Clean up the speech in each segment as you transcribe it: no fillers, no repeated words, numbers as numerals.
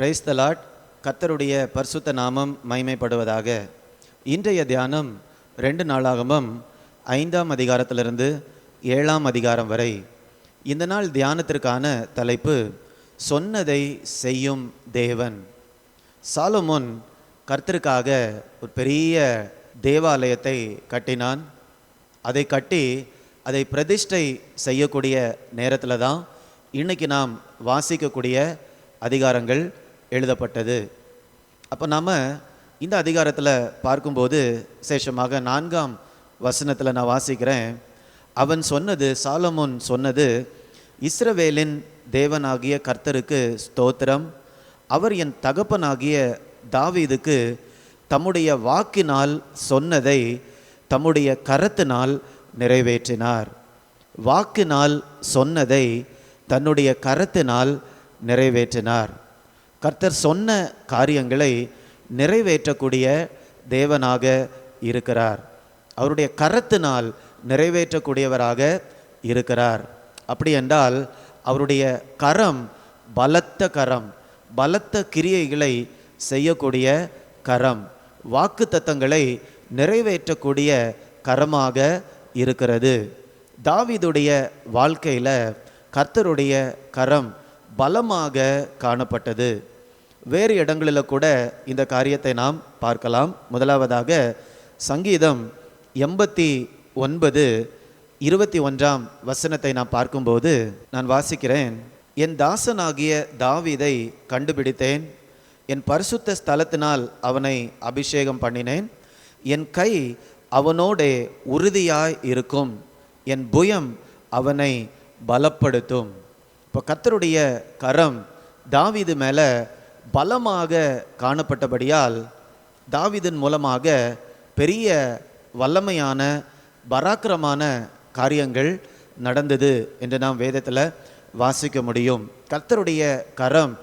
Praise the Lord. கர்த்தருடைய பரிசுத்த நாமம் மகிமைப்படுவதாக. இன்றைய தியானம் 2 நாளாகமம் 5ஆம் அதிகாரத்திலிருந்து 7ஆம் அதிகாரம் வரை. இந்த நாள் தியானத்திற்கான தலைப்பு சொன்னதை செய்யும் தேவன். சாலமோன் கர்த்தருக்காக ஒரு பெரிய தேவாலயத்தை கட்டினான். அதை கட்டி அதை பிரதிஷ்டை செய்யக்கூடிய நேரத்தில் தான் இன்றைக்கி நாம் வாசிக்கக்கூடிய அதிகாரங்கள் எழுதப்பட்டது. அப்போ நாம் இந்த அதிகாரத்தில் பார்க்கும்போது விசேஷமாக 4ஆம் வசனத்தில் நான் வாசிக்கிறேன். அவன் சொன்னது, சாலமோன் சொன்னது, இஸ்ரவேலின் தேவனாகிய கர்த்தருக்கு ஸ்தோத்திரம். அவர் என் தகப்பனாகிய தாவீதுக்கு தம்முடைய வாக்கினால் சொன்னதை தம்முடைய கரத்தினால் நிறைவேற்றினார். வாக்கினால் சொன்னதை தன்னுடைய கரத்தினால் நிறைவேற்றினார். கர்த்தர் சொன்ன காரியங்களை நிறைவேற்றக்கூடிய தேவனாக இருக்கிறார். அவருடைய கரத்தினால் நிறைவேற்றக்கூடியவராக இருக்கிறார். அப்படி என்றால் அவருடைய கரம் பலத்த கரம், பலத்த கிரியைகளை செய்யக்கூடிய கரம், வாக்குத்தத்தங்களை நிறைவேற்றக்கூடிய கரமாக இருக்கிறது. தாவீதுடைய வாழ்க்கையில் கர்த்தருடைய கரம் பலமாக காணப்பட்டது. வேறு இடங்களில் கூட இந்த காரியத்தை நாம் பார்க்கலாம். முதலாவதாக சங்கீதம் 89:21ஆம் வசனத்தை நான் பார்க்கும்போது நான் வாசிக்கிறேன். என் தாசனாகிய தாவீதை கண்டுபிடித்தேன், என் பரிசுத்த ஸ்தலத்தினால் அவனை அபிஷேகம் பண்ணினேன், என் கை அவனோடே உறுதியாய் இருக்கும், என் புயம் அவனை பலப்படுத்தும். இப்போ கர்த்தருடைய கரம் தாவீது மேலே பலமாக காணப்பட்டபடியால் தாவீதின் மூலமாக பெரிய வல்லமையான பராக்கிரமான காரியங்கள் நடந்தது என்று நாம் வேதத்தில் வாசிக்க முடியும். கர்த்தருடைய கரம்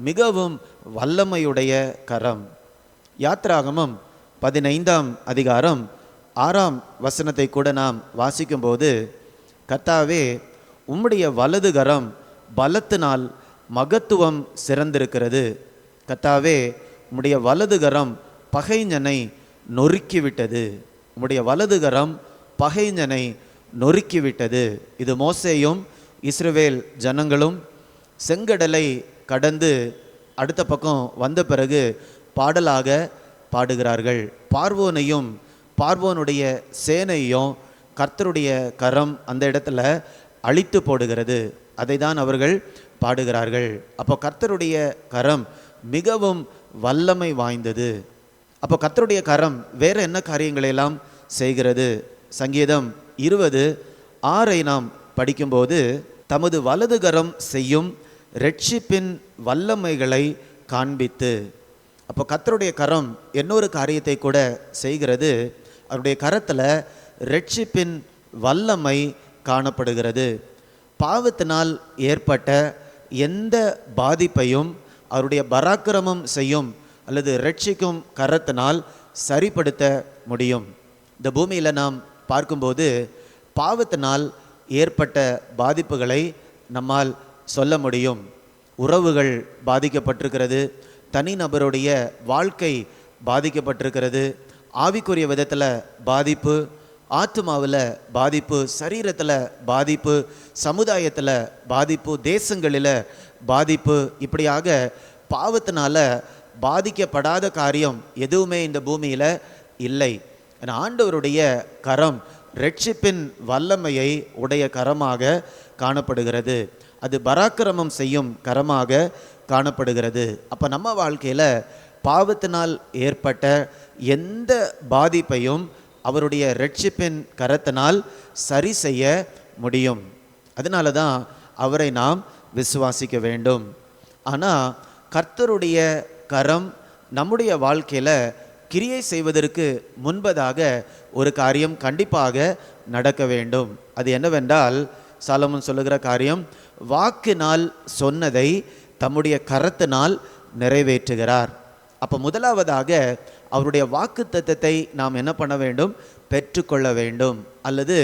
மிகவும் வல்லமையுடைய கரம். யாத்ராகமம் 15ஆம் அதிகாரம் 6ஆம் வசனத்தை கூட நாம் வாசிக்கும்போது, கர்த்தாவே உம்முடைய வலது கரம் பலத்தினால் மகத்துவம் சிறந்திருக்கிறது. கர்த்தாவே உம்முடைய வலது கரம் பகைஞனை நொறுக்கிவிட்டது. உம்முடைய வலது கரம் பகைஞனை நொறுக்கிவிட்டது. இது மோசேயும் இஸ்ரவேல் ஜனங்களும் செங்கடலை கடந்து அடுத்த பக்கம் வந்த பிறகு பாடலாக பாடுகிறார்கள். பார்வோனையும் பார்வோனுடைய சேனையும் கர்த்தருடைய கரம் அந்த இடத்துல அழித்து போடுகிறது. அதை தான் அவர்கள் பாடுகிறார்கள். அப்போ கர்த்தருடைய கரம் மிகவும் வல்லமை வாய்ந்தது. அப்போ கர்த்தருடைய கரம் வேற என்ன காரியங்களெல்லாம் செய்கிறது? சங்கீதம் 20:6 நாம் படிக்கும்போது, தமது வலது கரம் செய்யும் இரட்சிப்பின் வல்லமைகளை காண்பித்து. அப்போ கர்த்தருடைய கரம் இன்னொரு காரியத்தை கூட செய்கிறது. அவருடைய கரத்தில் இரட்சிப்பின் வல்லமை காணப்படுகிறது. பாவத்தினால் ஏற்பட்ட எந்த பாதிப்பையும் அவருடைய பராக்கிரமம் செய்யும் அல்லது இரட்சிக்கும் கரத்தினால் சரிப்படுத்த முடியும். இந்த பூமியில் நாம் பார்க்கும்போது பாவத்தினால் ஏற்பட்ட பாதிப்புகளை நம்மால் சொல்ல முடியும். உறவுகள் பாதிக்கப்பட்டிருக்கிறது, தனிநபருடைய வாழ்க்கை பாதிக்கப்பட்டிருக்கிறது, ஆவிக்குரிய விதத்தில் பாதிப்பு, ஆத்மாவில் பாதிப்பு, சரீரத்தில் பாதிப்பு, சமுதாயத்தில் பாதிப்பு, தேசங்களில் பாதிப்பு. இப்படியாக பாவத்தினால பாதிக்கப்படாத காரியம் எதுவுமே இந்த பூமியில் இல்லை. ஆண்டவருடைய கரம் இரட்சிப்பின் வல்லமையை உடைய கரமாக காணப்படுகிறது. அது பராக்கிரமம் செய்யும் கரமாக காணப்படுகிறது. அப்போ நம்ம வாழ்க்கையில் பாவத்தினால் ஏற்பட்ட எந்த பாதிப்பையும் அவருடைய இரட்சிப்பின் கரத்தினால் சரி செய்ய முடியும். அதனால தான் அவரை நாம் விசுவாசிக்க வேண்டும். ஆனால் கர்த்தருடைய கரம் நம்முடைய வாழ்க்கையில் கிரியை செய்வதற்கு முன்பதாக ஒரு காரியம் கண்டிப்பாக நடக்க வேண்டும். அது என்னவென்றால், சாலமோன் சொல்லுகிற காரியம், வாக்கினால் சொன்னதை தம்முடைய கரத்தினால் நிறைவேற்றுகிறார். அப்போ முதலாவதாக அவருடைய வாக்குத்தத்தத்தை நாம் என்ன பண்ண வேண்டும்? பெற்றுக்கொள்ள வேண்டும். அல்லது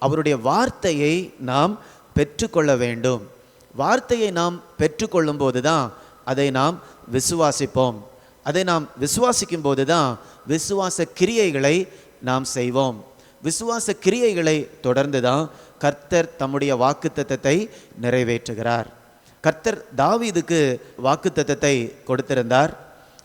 அவருடைய வார்த்தையை நாம் பெற்றுக்கொள்ள வேண்டும். வார்த்தையை நாம் பெற்றுக்கொள்ளும் போது தான் அதை நாம் விசுவாசிப்போம். அதை நாம் விசுவாசிக்கும் போது தான் விசுவாச கிரியைகளை நாம் செய்வோம். விசுவாச கிரியைகளை தொடர்ந்து தான் கர்த்தர் தம்முடைய வாக்குத்தத்தத்தை நிறைவேற்றுகிறார். கர்த்தர் தாவீதுக்கு வாக்குத்தத்தத்தை கொடுத்திருந்தார்.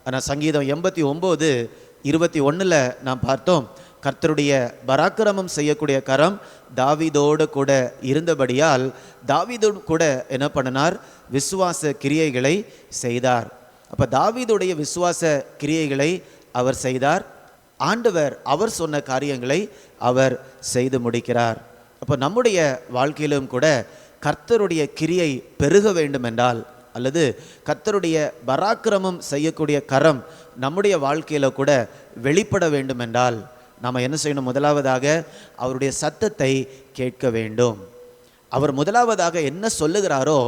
ஆனால் சங்கீதம் 89:21 நாம் பார்த்தோம், கர்த்தருடைய பராக்கிரமம் செய்யக்கூடிய கரம் தாவீதோடு கூட இருந்தபடியால் தாவீதோடு கூட என்ன பண்ணினார்? விசுவாச கிரியைகளை செய்தார். அப்போ தாவீதுடைய விசுவாச கிரியைகளை அவர் செய்தார். ஆண்டவர் அவர் சொன்ன காரியங்களை அவர் செய்து முடிக்கிறார். அப்போ நம்முடைய வாழ்க்கையிலும் கூட கர்த்தருடைய கிரியை பெருக வேண்டும் என்றால், அல்லது கர்த்தருடைய பராக்கிரமம் செய்யக்கூடிய கரம் நம்முடைய வாழ்க்கையில் கூட வெளிப்பட வேண்டும் என்றால் நாம் என்ன செய்யணும்? முதலாவதாக அவருடைய சத்தத்தை கேட்க வேண்டும். அவர் முதலாவதாக என்ன சொல்லுகிறாரோ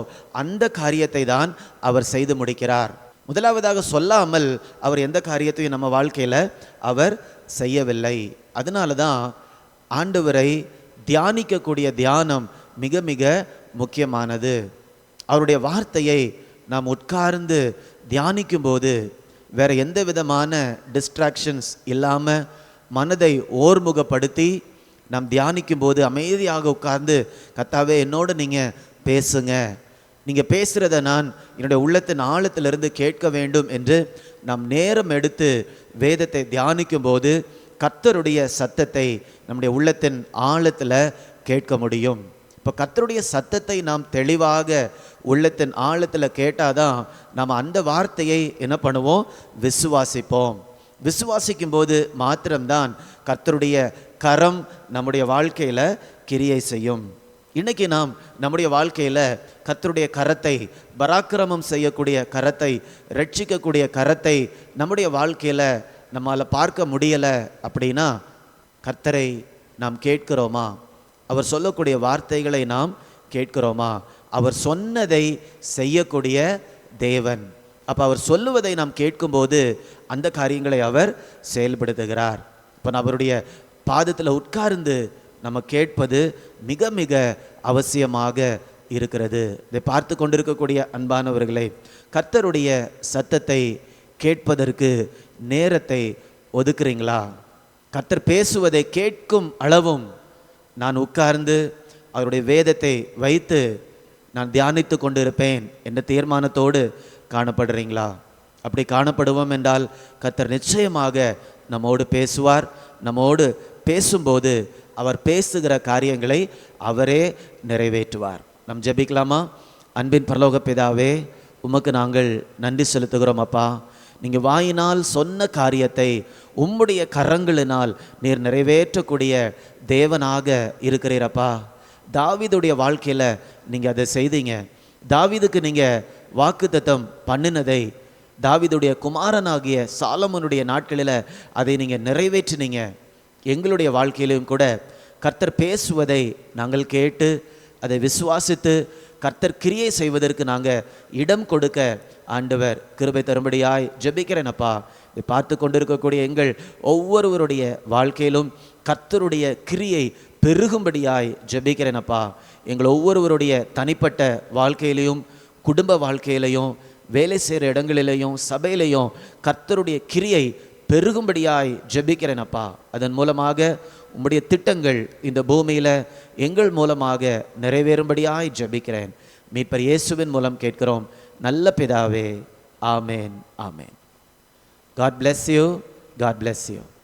அந்த காரியத்தை தான் அவர் செய்து முடிக்கிறார். முதலாவதாக சொல்லாமல் அவர் எந்த காரியத்தையும் நம்ம வாழ்க்கையில் அவர் செய்யவில்லை. அதனால தான் ஆண்டவரை தியானிக்கக்கூடிய தியானம் மிக மிக முக்கியமானது. அவருடைய வார்த்தையை நாம் உட்கார்ந்து தியானிக்கும் போது வேற எந்த விதமான டிஸ்ட்ராக்ஷன்ஸ் இல்லாமல் மனதை ஓர்முகப்படுத்தி நாம் தியானிக்கும் போது அமைதியாக உட்கார்ந்து, கர்த்தாவே என்னோடு நீங்கள் பேசுங்க, நீங்கள் பேசுகிறத நான் என்னுடைய உள்ளத்தின் ஆழத்திலிருந்து கேட்க வேண்டும் என்று நாம் நேரம் எடுத்து வேதத்தை தியானிக்கும் போது கர்த்தருடைய சத்தத்தை நம்முடைய உள்ளத்தின் ஆழத்தில் கேட்க முடியும். இப்போ கர்த்தருடைய சத்தத்தை நாம் தெளிவாக உள்ளத்தின் ஆழத்தில் கேட்டாதான் நாம் அந்த வார்த்தையை என்ன பண்ணுவோம்? விசுவாசிப்போம். விசுவாசிக்கும் போது மாத்திரம்தான் கர்த்தருடைய கரம் நம்முடைய வாழ்க்கையில் கிரியை செய்யும். இன்னைக்கு நாம் நம்முடைய வாழ்க்கையில் கர்த்தருடைய கரத்தை, பராக்கிரமம் செய்யக்கூடிய கரத்தை, ரட்சிக்கக்கூடிய கரத்தை நம்முடைய வாழ்க்கையில் நம்மால் பார்க்க முடியலை அப்படின்னா கர்த்தரை நாம் கேட்கிறோமா? அவர் சொல்லக்கூடிய வார்த்தைகளை நாம் கேட்கிறோமா? அவர் சொன்னதை செய்யக்கூடிய தேவன். அப்போ அவர் சொல்லுவதை நாம் கேட்கும்போது அந்த காரியங்களை அவர் செயல்படுத்துகிறார். இப்போ அவருடைய பாதத்தில் உட்கார்ந்து நம்ம கேட்பது மிக மிக அவசியமாக இருக்கிறது. இதை பார்த்து கொண்டிருக்கக்கூடிய அன்பானவர்களே, கர்த்தருடைய சத்தத்தை கேட்பதற்கு நேரத்தை ஒதுக்குறீங்களா? கர்த்தர் பேசுவதை கேட்கும் அளவும் நான் உட்கார்ந்து அவருடைய வேதத்தை வைத்து நான் தியானித்து கொண்டிருப்பேன் என்ற தீர்மானத்தோடு காணப்படுறீங்களா? அப்படி காணப்படுவோம் என்றால் கர்த்தர் நிச்சயமாக நம்மோடு பேசுவார். நம்மோடு பேசும்போது அவர் பேசுகிற காரியங்களை அவரே நிறைவேற்றுவார். நாம் ஜெபிக்கலாமா? அன்பின் பரலோக பிதாவே, உமக்கு நாங்கள் நன்றி செலுத்துகிறோம் அப்பா. நீங்கள் வாயினால் சொன்ன காரியத்தை உம்முடைய கரங்களினால் நீர் நிறைவேற்றக்கூடிய தேவனாக இருக்கிறீரப்பா. தாவீதுடைய வாழ்க்கையில் நீங்கள் அதை செய்தீங்க. தாவீதுக்கு நீங்கள் வாக்குத்தத்தம் பண்ணினதை தாவீதுடைய குமாரனாகிய சாலமோனுடைய நாட்களில் அதை நீங்கள் நிறைவேற்றினீங்க. எங்களுடைய வாழ்க்கையிலும் கூட கர்த்தர் பேசுவதை நாங்கள் கேட்டு அதை விசுவாசித்து கர்த்தர் கிரியை செய்வதற்கு நாங்கள் இடம் கொடுக்க ஆண்டவர் கிருபை தரும்படியாய் ஜெபிக்கிறேனப்பா. இதை பார்த்து கொண்டிருக்கக்கூடிய எங்கள் ஒவ்வொருவருடைய வாழ்க்கையிலும் கர்த்தருடைய கிரியை பெருகும்படியாய் ஜெபிக்கிறேனப்பா. எங்கள் ஒவ்வொருவருடைய தனிப்பட்ட வாழ்க்கையிலையும், குடும்ப வாழ்க்கையிலையும், வேலை செய்கிற இடங்களிலையும், சபையிலையும் கர்த்தருடைய கிரியை பெருகும்படியாய் ஜெபிக்கிறேனப்பா. அதன் மூலமாக உம்முடைய திட்டங்கள் இந்த பூமியில் எங்கள் மூலமாக நிறைவேறும்படியாய் ஜெபிக்கிறேன். மீட்பர் இயேசுவின் மூலம் கேட்கிறோம் நல்ல பிதாவே. ஆமேன், ஆமேன். God bless you. God bless you.